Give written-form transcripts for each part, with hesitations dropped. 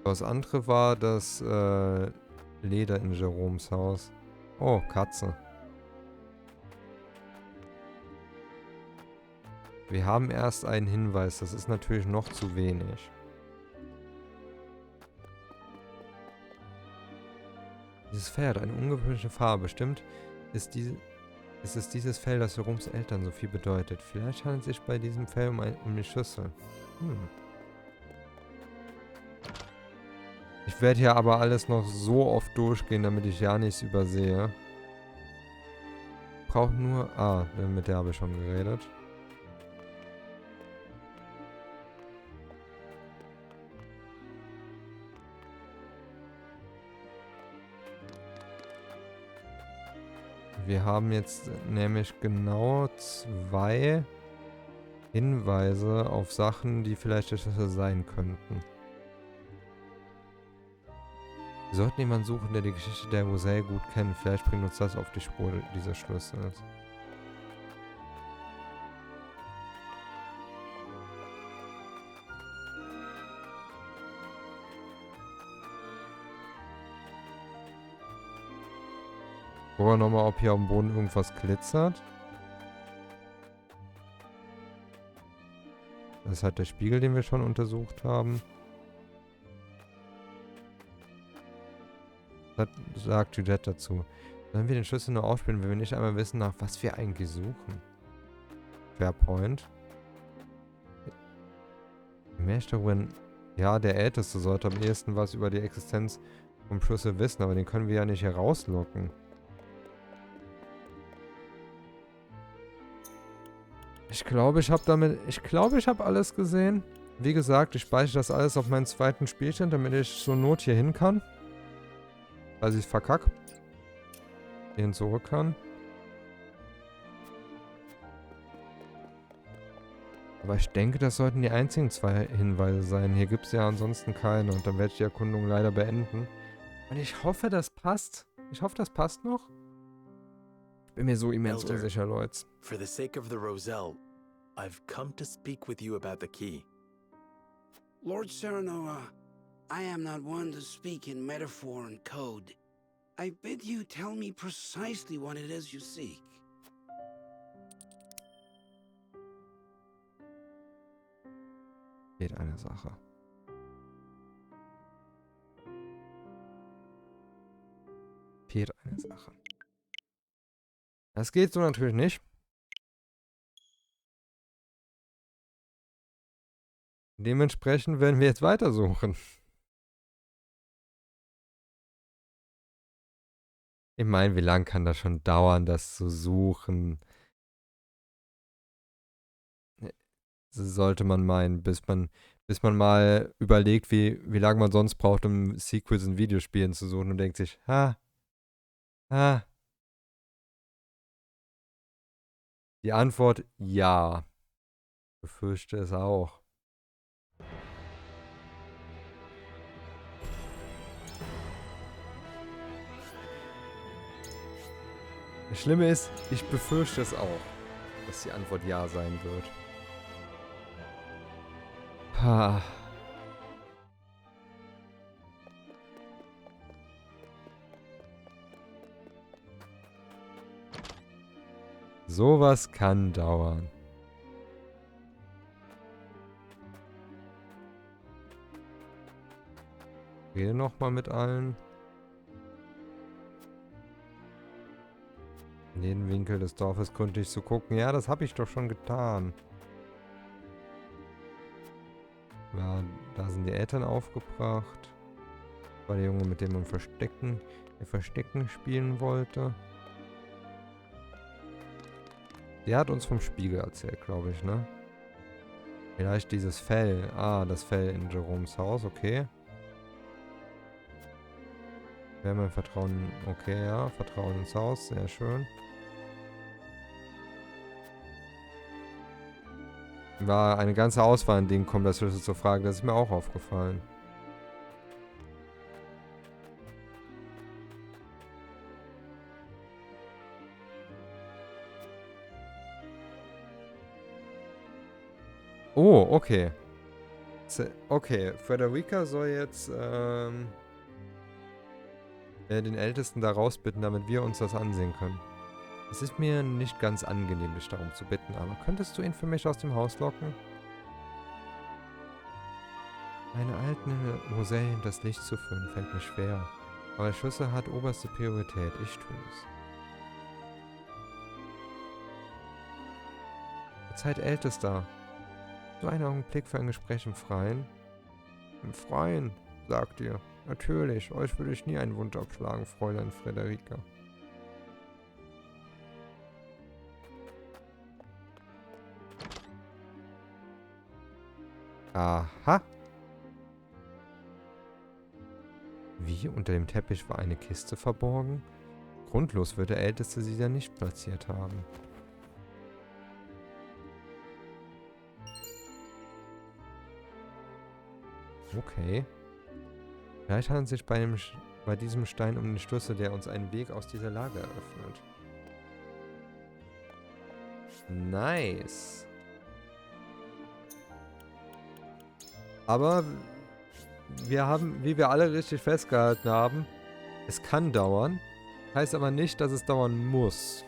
Das andere war das Leder in Jeroms Haus. Oh, Katze. Wir haben erst einen Hinweis. Das ist natürlich noch zu wenig. Dieses Fell hat eine ungewöhnliche Farbe. Bestimmt ist es dieses Fell, das Jeroms Eltern so viel bedeutet. Vielleicht handelt es sich bei diesem Fell um eine Schüssel. Ich werde hier aber alles noch so oft durchgehen, damit ich ja nichts übersehe. Braucht nur... Ah, mit der habe ich schon geredet. Wir haben jetzt nämlich genau 2 Hinweise auf Sachen, die vielleicht der Schlüssel sein könnten. Wir sollten jemanden suchen, der die Geschichte der Rosaile gut kennt. Vielleicht bringt uns das auf die Spur dieses Schlüssels. Gucken wir nochmal, ob hier auf dem Boden irgendwas glitzert. Das ist halt der Spiegel, den wir schon untersucht haben. Das sagt Juliette dazu. Sollen wir den Schlüssel nur aufspielen, wenn wir nicht einmal wissen, nach was wir eigentlich suchen? Fairpoint. Mehr darüber. Ja, der Älteste sollte am ehesten was über die Existenz vom Schlüssel wissen, aber den können wir ja nicht herauslocken. Ich glaube, ich habe alles gesehen. Wie gesagt, ich speichere das alles auf meinen zweiten Spielstand, damit ich zur Not hier hin kann. Falls ich es verkacke. Hierhin zurück kann. Aber ich denke, das sollten die einzigen 2 Hinweise sein. Hier gibt es ja ansonsten keine. Und dann werde ich die Erkundung leider beenden. Und ich hoffe, das passt. Ich hoffe, das passt noch. Ich bin mir so immens unsicher, Leute. For the sake of the Rosaile, I've come to speak with you about the key. Lord Serenoa, I am not one to speak in metaphor and code. I bid you tell me precisely what it is you seek. Geht eine Sache. Fehlt eine Sache. Das geht so natürlich nicht. Dementsprechend werden wir jetzt weitersuchen. Ich meine, wie lange kann das schon dauern, das zu suchen? Sollte man meinen, bis man mal überlegt, wie lange man sonst braucht, um Sequels in Videospielen zu suchen und denkt sich, Die Antwort, ja. Ich befürchte es auch. Das Schlimme ist, ich befürchte es auch, dass die Antwort ja sein wird. Sowas kann dauern. Rede nochmal mit allen. In jeden Winkel des Dorfes kundig zu gucken. Ja, das habe ich doch schon getan. Ja, da sind die Eltern aufgebracht. War der Junge, mit dem man Verstecken spielen wollte. Der hat uns vom Spiegel erzählt, glaube ich, ne? Vielleicht dieses Fell. Ah, das Fell in Jeroms Haus, okay. Wer mein Vertrauen... Okay, ja. Vertrauen ins Haus, sehr schön. War eine ganze Auswahl an Dingen, kommt das Schlüssel zur Frage. Das ist mir auch aufgefallen. Oh, okay. Okay, Frederica soll jetzt den Ältesten da rausbitten, damit wir uns das ansehen können. Es ist mir nicht ganz angenehm, dich darum zu bitten, aber könntest du ihn für mich aus dem Haus locken? Eine alte Rosaile in das Licht zu führen, fällt mir schwer. Aber der Schlüssel hat oberste Priorität. Ich tue es. Zeit Ältester. So einen Augenblick für ein Gespräch im Freien? Im Freien, sagt ihr. Natürlich, euch würde ich nie einen Wunsch abschlagen, Fräulein Frederika. Aha. Wie? Unter dem Teppich war eine Kiste verborgen? Grundlos wird der Älteste sie ja nicht platziert haben. Okay. Vielleicht handelt es sich bei diesem Stein um den Schlüssel, der uns einen Weg aus dieser Lage eröffnet. Nice. Aber wir haben, wie wir alle richtig festgehalten haben, es kann dauern. Heißt aber nicht, dass es dauern muss.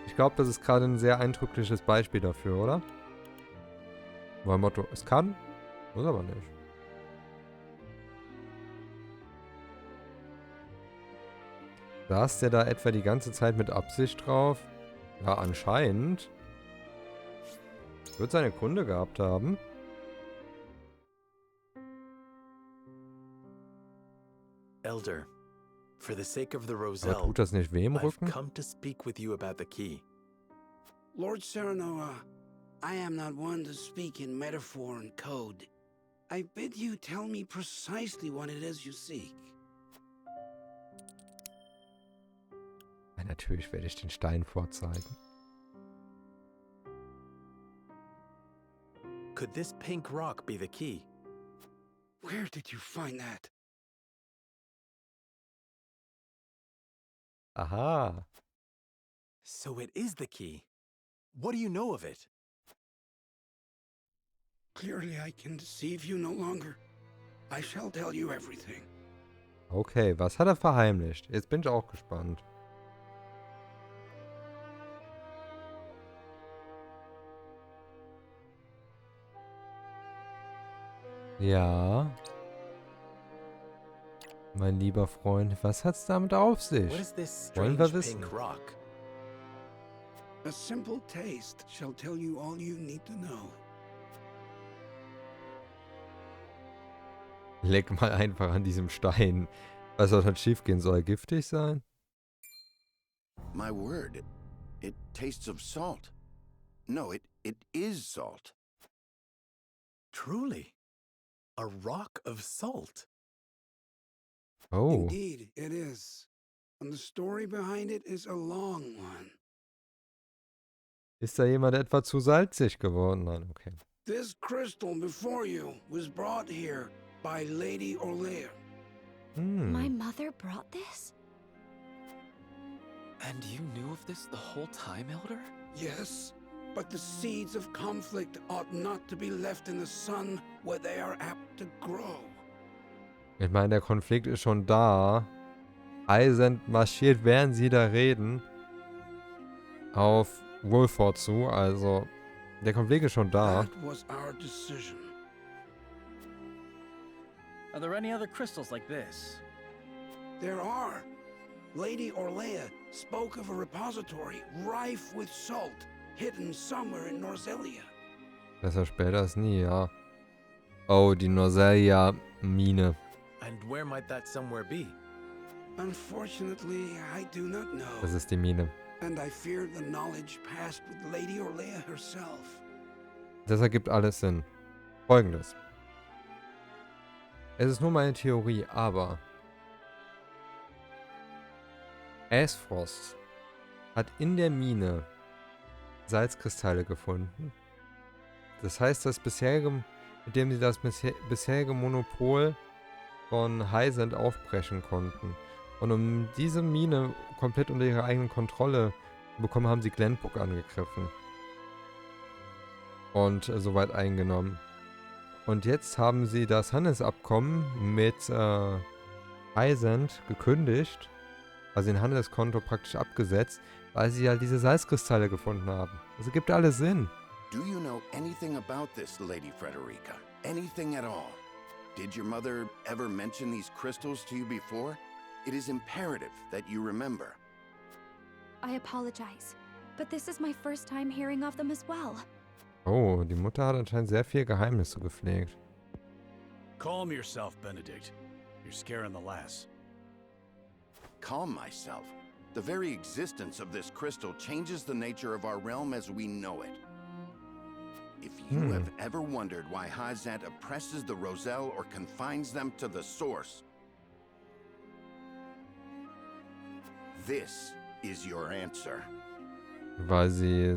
Ich glaube, das ist gerade ein sehr eindrückliches Beispiel dafür, oder? Mein Motto, es kann, muss aber nicht. Saß der da etwa die ganze Zeit mit Absicht drauf? Ja, anscheinend. Wird seine Kunde gehabt haben. Elder, for the sake of the Aber Rosaile, tut das nicht weh im I've Rücken? come to speak with you about the key. Lord Serenoa, I am not one to speak in metaphor and code. I bid you tell me precisely what it is you seek. Ja, natürlich werde ich den Stein vorzeigen. Could this pink rock be the key? Where did you find that? Aha. So it is the key. What do you know of it? Clearly I can deceive you no longer. I shall tell you everything. Okay, was hat er verheimlicht? Jetzt bin ich auch gespannt. Ja. Mein lieber Freund, was hat's damit auf sich? What is this Wollen wir strange wissen? pink rock? A simple taste shall tell you all you need to know. Leck mal einfach an diesem Stein. Was soll dann schiefgehen? Soll er giftig sein? My word, it tastes of salt. No, it is salt. Truly, a rock of salt. Oh. Indeed, it is. And the story behind it is a long one. Ist da jemand etwa zu salzig geworden? Nein, okay. This crystal before you was brought here by Lady Orlaea. My mother brought this? And you knew of this the whole time, Elder? Yes, but the seeds of conflict ought not to be left in the sun where they are apt to grow. Ich meine, der Konflikt ist schon da. Eisend marschiert, während sie da reden, auf Wolffort zu. Also, der Konflikt ist schon da. That was our decision. Are there any other crystals like this? There are. Lady Orlaea spoke of a repository rife with salt, hidden somewhere in Norzelia. Besser später als nie, ja. Oh, die Norzelia-Mine. And where might that somewhere be? Unfortunately, I do not know. Das ist die Mine. And I fear the knowledge passed with Lady Orlaea herself. Das ergibt alles Sinn. Folgendes. Es ist nur meine Theorie, aber Aesfrost hat in der Mine Salzkristalle gefunden. Das heißt, das bisherige, mit dem sie das bisherige Monopol von Heissands aufbrechen konnten. Und um diese Mine komplett unter ihre eigene Kontrolle zu bekommen, haben sie Glenbrook angegriffen. Und soweit eingenommen. Und jetzt haben sie das Handelsabkommen mit Heissans gekündigt. Also den Handelskonto praktisch abgesetzt, weil sie ja diese Salzkristalle gefunden haben. Also gibt alles Sinn. Do you know anything about this, Lady Frederica? Anything at all? Did your mother ever mention these crystals to you before? It is imperative that you remember. I apologize, but this is my first time hearing of them as well. Oh, die Mutter hat anscheinend sehr viel Geheimnisse gepflegt. Calm yourself, Benedict. You're scaring the lass. Calm myself. The very existence of this crystal changes the nature of our realm as we know it. If you have ever wondered why Heissans oppresses the Rosaile or confines them to the source, this is your answer. Weil sie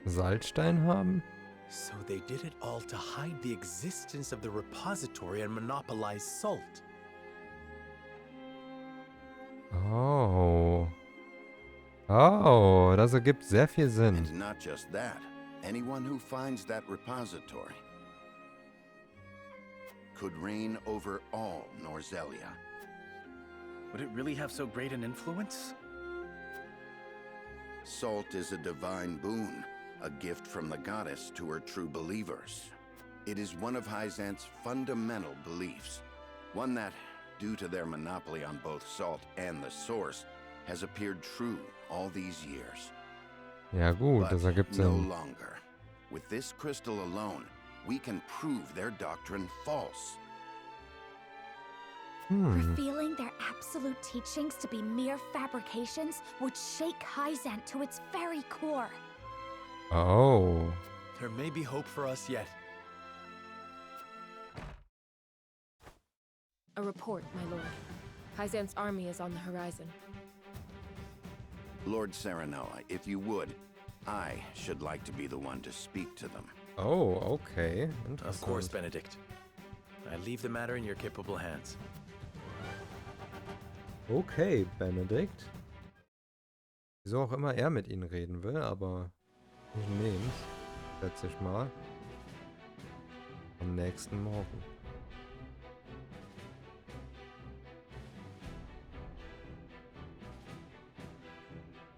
Salzstein haben? So they did it all to hide the existence of the repository and monopolize salt. Oh. Oh, das ergibt sehr viel Sinn. And not just that. Anyone who finds that repository could reign over all Norzlias. Would it really have so great an influence? Salt is a divine boon, a gift from the goddess to her true believers. It is one of Heissans' fundamental beliefs, one that, due to their monopoly on both salt and the source, has appeared true all these years. Ja gut, But das ergibt no Sinn. longer. With this crystal alone, we can prove their doctrine false. Revealing their absolute teachings to be mere fabrications would shake Heissans to its very core. Oh. There may be hope for us yet. A report, my lord. Heissans' army is on the horizon. Lord Serenoa, if you would, I should like to be the one to speak to them. Oh, okay. Of course, Interessant. Benedict. I leave the matter in your capable hands. Okay, Benedict. Wieso auch immer er mit ihnen reden will, aber ich nehm's. Schätze ich mal. Am nächsten Morgen.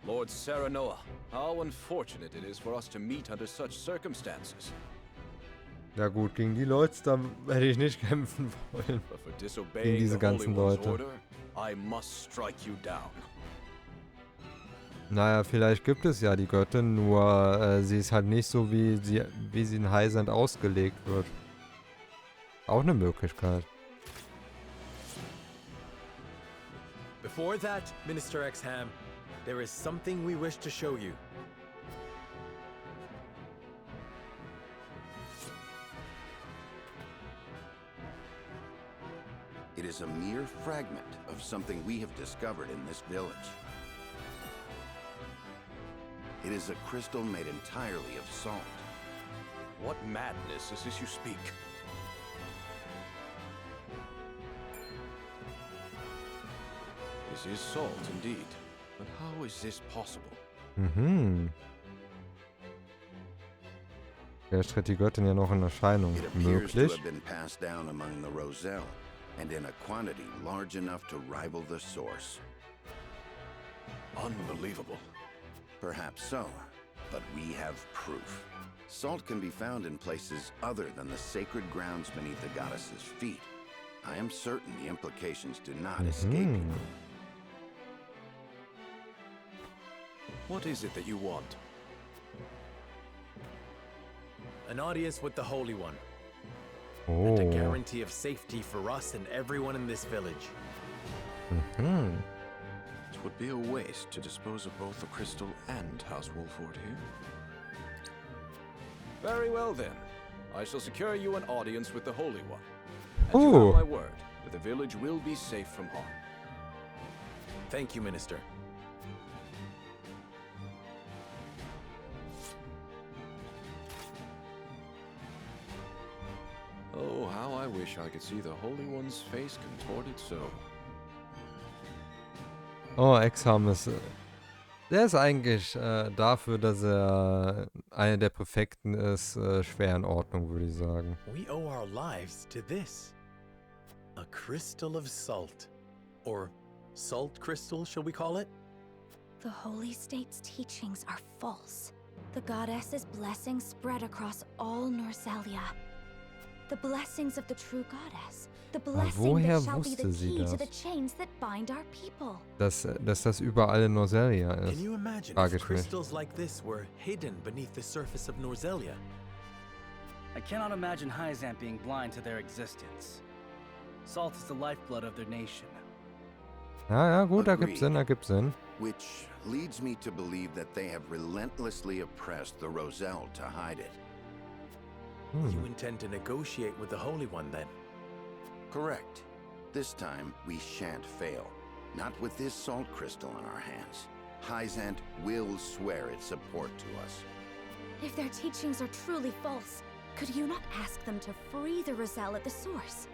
Lord Serenoa, how unfortunate it is for us to meet under such circumstances. Ja gut, gegen die Leute, da hätte ich nicht kämpfen wollen. But for Gegen disobeying diese the Holy ganzen One's Leute. order, I must strike you down. Naja, vielleicht gibt es ja die Göttin, nur sie ist halt nicht so, wie sie in Heissans ausgelegt wird. Auch eine Möglichkeit. Before that, Minister Exham, there is something we wish to show you. It is a mere fragment of something we have discovered in this village. It is a crystal made entirely of salt. What madness is this you speak? This is salt indeed, but how is this possible? Vielleicht tritt die Göttin ja noch in Erscheinung. It appears to Möglich. have been passed down among the Rosaile, and in a quantity large enough to rival the source. Unbelievable. Perhaps so, but we have proof. Salt can be found in places other than the sacred grounds beneath the goddess's feet. I am certain the implications do not escape you. What is it that you want? An audience with the Holy One. Oh. And a guarantee of safety for us and everyone in this village. It would be a waste to dispose of both the crystal and Haus Wolffort here. Very well then. I shall secure you an audience with the Holy One. And you have my word that the village will be safe from harm. Thank you, Minister. Oh, how I wish I could see the Holy One's face contorted so. Oh, Exham ist Der ist eigentlich dafür, dass er einer der Präfekten ist, schwer in Ordnung, würde ich sagen. We owe our lives to this. A crystal of salt. Or salt crystal, shall we call it? The Holy State's teachings are false. The goddess's blessings spread across all Norzalia. The blessings of the true goddess. The blessing woher that shall be the wusste sie key to das? the chains that bind our people. Dass das überall in Norzalia ist. Can you imagine Frag if ich mich. crystals like this were hidden beneath the surface of Norzalia? I cannot imagine Heissands being blind to their existence. Salt is the lifeblood of their nation. Ja, gut, ergibt Sinn, ergibt Sinn. Which leads me to believe that they have relentlessly oppressed the Roselle to hide it. You intend to negotiate with the Holy One, then? Correct. This time, we shan't fail. Not with this salt crystal in our hands. Heissands will swear its support to us. If their teachings are truly false, could you not ask them to free the Roselle at the source?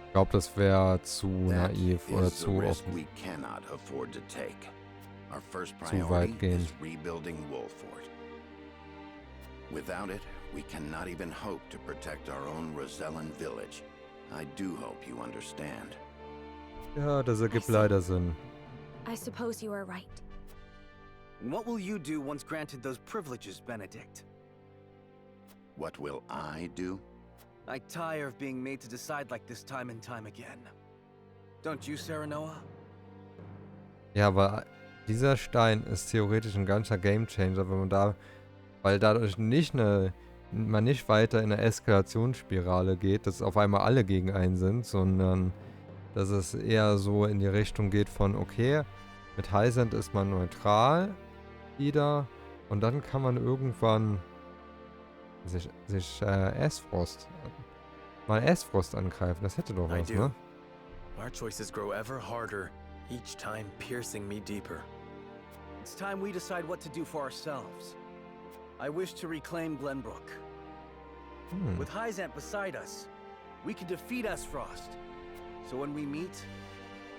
Ich glaube, das wäre zu That naiv oder is the zu risk offen. we cannot afford to take. Our first Zu priority weitgehend. is rebuilding Wolffort. Without it, we cannot even hope to protect our own Rosellan village. I do hope you understand. Ja, das ergibt see. leider Sinn. I suppose you are right. And what will you do once granted those privileges, Benedict? What will I do? I tire of being made to decide like this time and time again. Don't you, Serenoa? Ja, aber dieser Stein ist theoretisch ein ganzer Gamechanger, wenn man da, weil dadurch man nicht weiter in eine Eskalationsspirale geht, dass auf einmal alle gegen einen sind, sondern dass es eher so in die Richtung geht von, okay, mit Heissands ist man neutral wieder und dann kann man irgendwann sich Esfrost angreifen. Das hätte doch I was, do. ne? Our choices grow ever harder, each time piercing me deeper. It's time we decide what to do for ourselves. I wish to reclaim Glenbrook. With Heissands beside us, we can defeat Esfrost. So when we meet,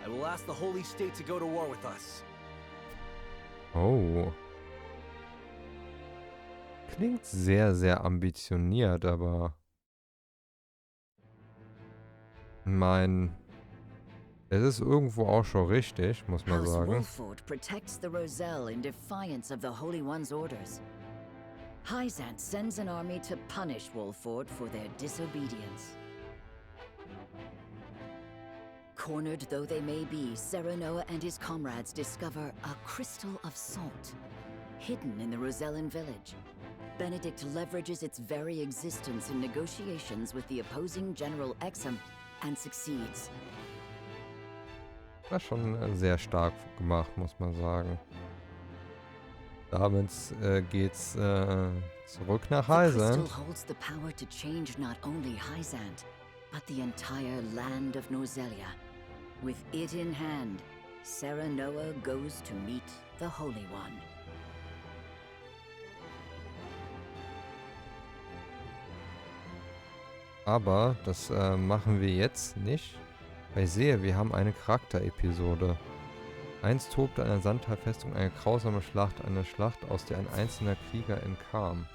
I will ask the Holy State to go to war with us. Oh. Klingt sehr, sehr ambitioniert, aber es ist irgendwo auch schon richtig, muss man Haus sagen. Wolffort protects the Roselle in defiance of the Holy One's orders. Heissands sends an army to punish Wolffort for their disobedience. Cornered though they may be, Serenoa and his comrades discover a crystal of salt, hidden in the Rosellan village. Benedict leverages its very existence in negotiations with the opposing General Exum and succeeds. Das ist schon sehr stark gemacht, muss man sagen. Damit geht's zurück nach The Heissands. crystal holds the power to change not only Heissands, but the entire land of Norzalia. With it in hand, Serenoa goes to meet the Holy One. Aber das machen wir jetzt nicht. Weil ich sehe, wir haben eine Charakterepisode. Einst tobte an der Sandtalfestung eine grausame Schlacht, eine Schlacht, aus der ein einzelner Krieger entkam.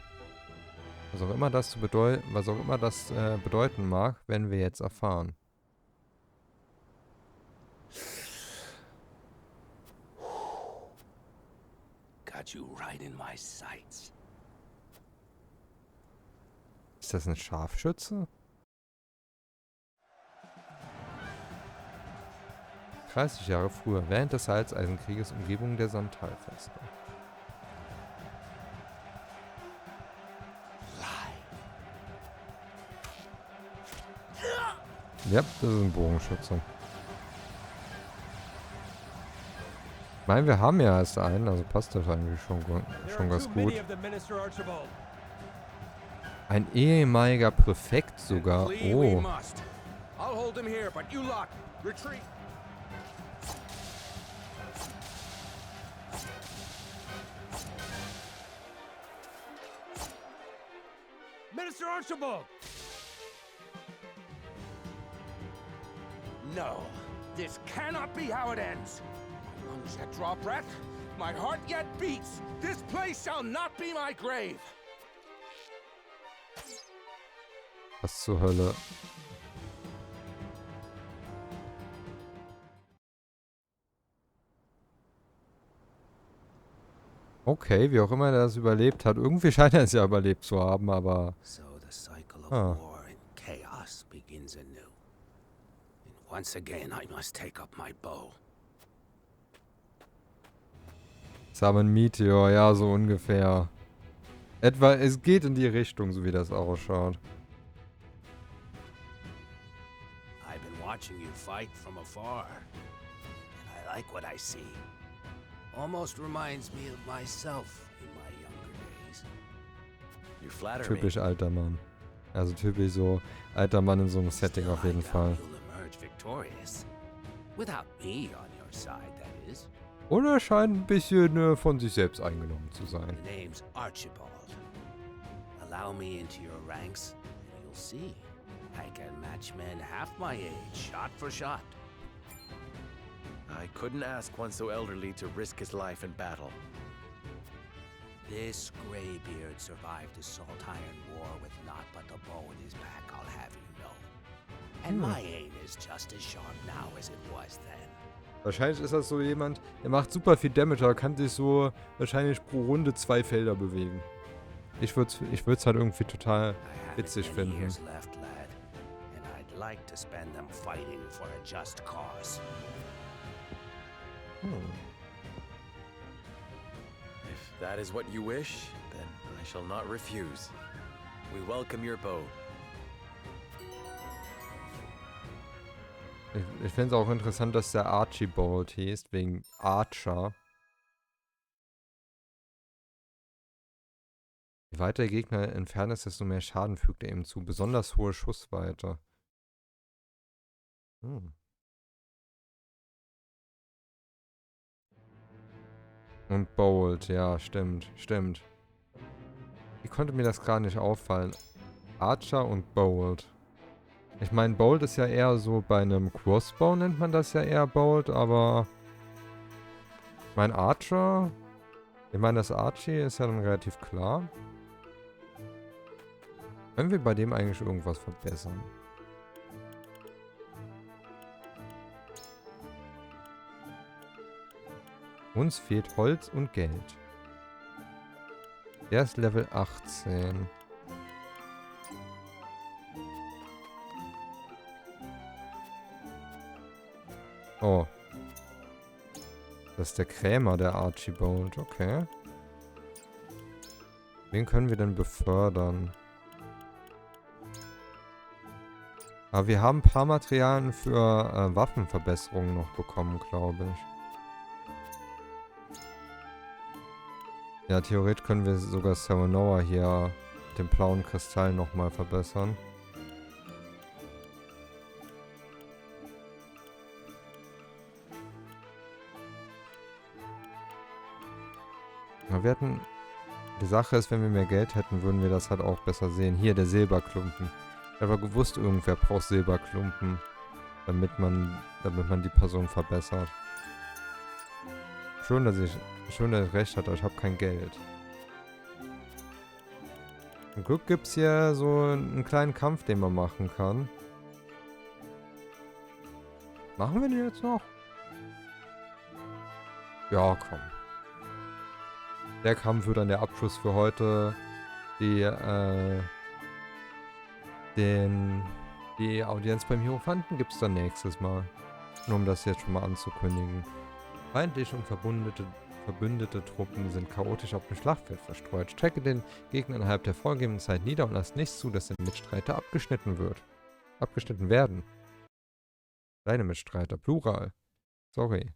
Was auch immer das bedeuten mag, werden wir jetzt erfahren. Got you right in my sights. Ist das ein Scharfschütze? 30 Jahre früher, während des Salzeisenkrieges, Umgebung der Sandtalfestung. Ja, das ist ein Bogenschütze. Ich meine, wir haben ja erst einen, also passt das eigentlich schon ganz gut. Ein ehemaliger Präfekt sogar. Oh. Minister Archibald! No, this cannot be how it ends. My lungs yet draw breath. My heart yet beats. This place shall not be my grave. Was zur Hölle? Okay, wie auch immer er das überlebt hat. Irgendwie scheint er es ja überlebt zu haben, aber... So the cycle of war and chaos begins anew. And once again I must take up my bow. Summon Meteor, ja, so ungefähr. Etwa, es geht in die Richtung, so wie das ausschaut. I've been watching you fight from afar. And I like what I see. Almost reminds me of myself in my younger days. You flatter me. Typisch alter Mann. Also typisch so alter Mann in so einem Setting auf jeden Fall. You'll emerge victorious. Without me on your side, that is. Und er scheint ein bisschen von sich selbst eingenommen zu sein. The name's Archibald. Allow me into your ranks, and you'll see. I can match men half my age, shot for shot. I couldn't ask one so elderly to risk his life in battle. This graybeard survived the Salt Iron War with naught but the bow in his back, I'll have you know. And my aim is just as sharp now as it was then. Wahrscheinlich ist das so jemand, der macht super viel Damage, aber kann sich so wahrscheinlich pro Runde 2 Felder bewegen. Ich würd's halt irgendwie total witzig finden. Left, lad, and I'd like to spend them fighting for a just cause. If that is what you wish, then I shall not refuse. We welcome your bow. Ich finde es auch interessant, dass der Archibald hieß, wegen Archer. Je weiter der Gegner entfernt ist, desto mehr Schaden fügt er ihm zu. Besonders hohe Schussweite. Und Bold, ja, stimmt. Wie konnte mir das gerade nicht auffallen? Archer und Bold. Ich meine, Bold ist ja eher so, bei einem Crossbow nennt man das ja eher Bold, aber... Mein Archer... Ich meine, das Archie ist ja dann relativ klar. Können wir bei dem eigentlich irgendwas verbessern? Uns fehlt Holz und Geld. Der ist Level 18. Oh. Das ist der Krämer, der Archibald. Okay. Wen können wir denn befördern? Aber wir haben ein paar Materialien für Waffenverbesserungen noch bekommen, glaube ich. Ja, theoretisch können wir sogar Serenora hier mit dem blauen Kristall nochmal verbessern. Ja, wir hatten... Die Sache ist, wenn wir mehr Geld hätten, würden wir das halt auch besser sehen. Hier, der Silberklumpen. Ich habe gewusst, irgendwer braucht Silberklumpen, damit man die Person verbessert. Schön, dass ich recht hatte, aber ich habe kein Geld. Zum Glück gibt es hier so einen kleinen Kampf, den man machen kann. Machen wir den jetzt noch? Ja, komm. Der Kampf wird dann der Abschluss für heute. Die Audienz beim Hierophanten gibt es dann nächstes Mal. Nur um das jetzt schon mal anzukündigen. Feindliche und verbündete Truppen sind chaotisch auf dem Schlachtfeld verstreut. Strecke den Gegner innerhalb der vorgegebenen Zeit nieder und lasst nicht zu, dass der Mitstreiter abgeschnitten werden. Deine Mitstreiter, Plural. Sorry.